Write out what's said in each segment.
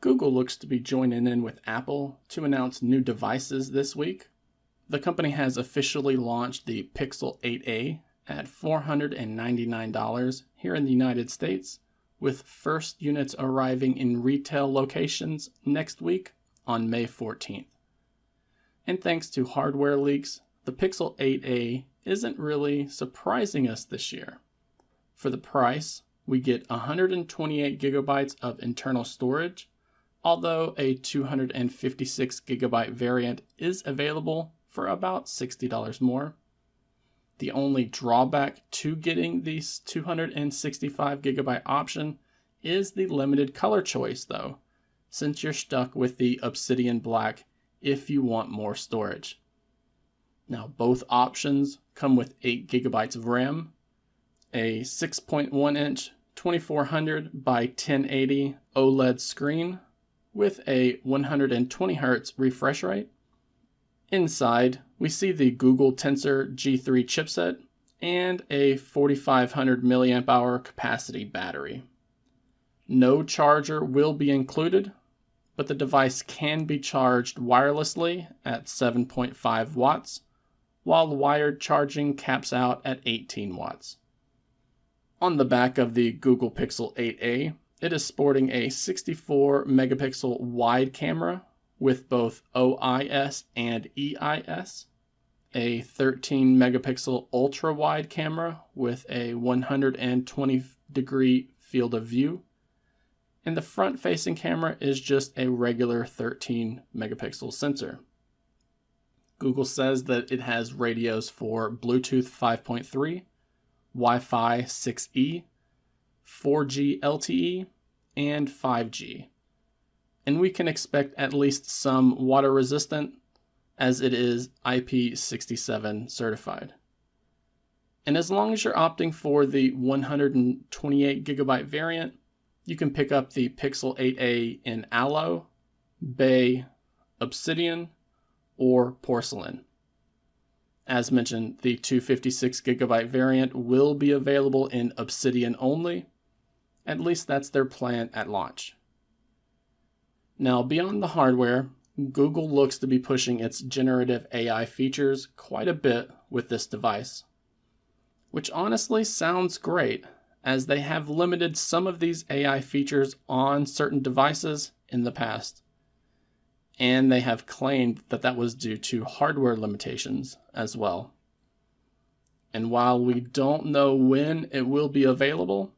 Google looks to be joining in with Apple to announce new devices this week. The company has officially launched the Pixel 8a at $499 here in the United States, with first units arriving in retail locations next week on May 14th. And thanks to hardware leaks, the Pixel 8a isn't really surprising us this year. For the price, we get 128 gigabytes of internal storage, although a 256 gigabyte variant is available for about $60 more. The only drawback to getting this 265 gigabyte option is the limited color choice though, since you're stuck with the Obsidian black if you want more storage. Now both options come with 8 gigabytes of RAM, a 6.1 inch 2400 by 1080 OLED screen with a 120 Hz refresh rate. Inside, we see the Google Tensor G3 chipset and a 4500 mAh capacity battery. No charger will be included, but the device can be charged wirelessly at 7.5 watts, while wired charging caps out at 18 watts. On the back of the Google Pixel 8a, it is sporting a 64 megapixel wide camera with both OIS and EIS, a 13 megapixel ultra wide camera with a 120 degree field of view, and the front facing camera is just a regular 13 megapixel sensor. Google says that it has radios for Bluetooth 5.3, Wi-Fi 6E, 4G LTE, and 5G. And we can expect at least some water resistant, as it is IP67 certified. And as long as you're opting for the 128 gigabyte variant, you can pick up the Pixel 8a in Aloe, Bay, Obsidian, or Porcelain. As mentioned, the 256 gigabyte variant will be available in Obsidian only. At least that's their plan at launch. Now, beyond the hardware, Google looks to be pushing its generative AI features quite a bit with this device, which honestly sounds great, as they have limited some of these AI features on certain devices in the past. And they have claimed that that was due to hardware limitations as well. And while we don't know when it will be available,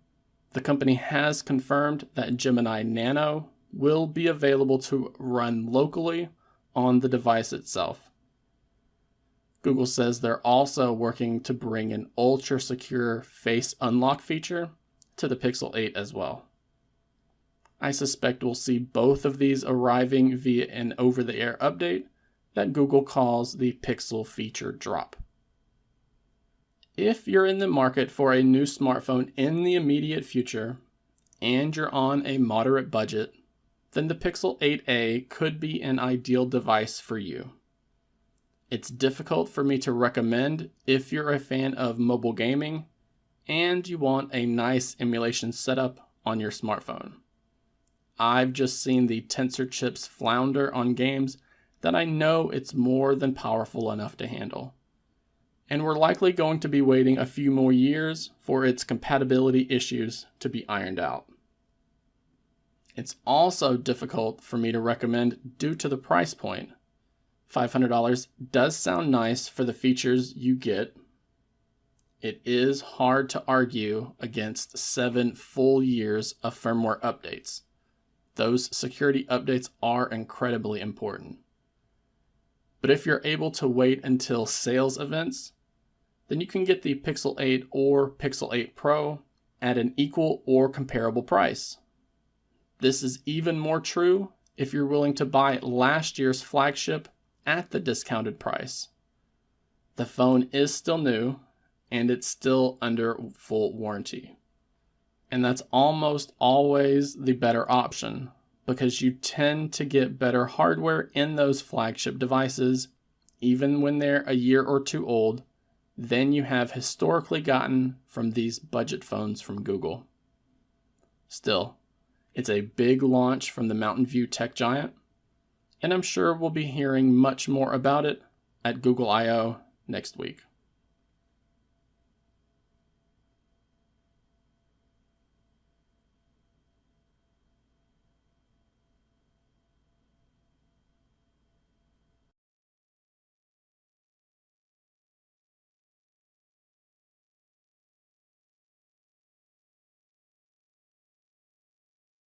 the company has confirmed that Gemini Nano will be available to run locally on the device itself. Google says they're also working to bring an ultra-secure face unlock feature to the Pixel 8 as well. I suspect we'll see both of these arriving via an over-the-air update that Google calls the Pixel Feature Drop. If you're in the market for a new smartphone in the immediate future, and you're on a moderate budget, then the Pixel 8a could be an ideal device for you. It's difficult for me to recommend if you're a fan of mobile gaming and you want a nice emulation setup on your smartphone. I've just seen the Tensor chips flounder on games that I know it's more than powerful enough to handle. And we're likely going to be waiting a few more years for its compatibility issues to be ironed out. It's also difficult for me to recommend due to the price point. $500 does sound nice for the features you get. It is hard to argue against 7 full years of firmware updates. Those security updates are incredibly important. But if you're able to wait until sales events, then you can get the Pixel 8 or Pixel 8 Pro at an equal or comparable price. This is even more true if you're willing to buy last year's flagship at the discounted price. The phone is still new and it's still under full warranty. And that's almost always the better option, because you tend to get better hardware in those flagship devices, even when they're a year or two old, than you have historically gotten from these budget phones from Google. Still, It's a big launch from the Mountain View tech giant, and I'm sure we'll be hearing much more about it at Google I/O next week.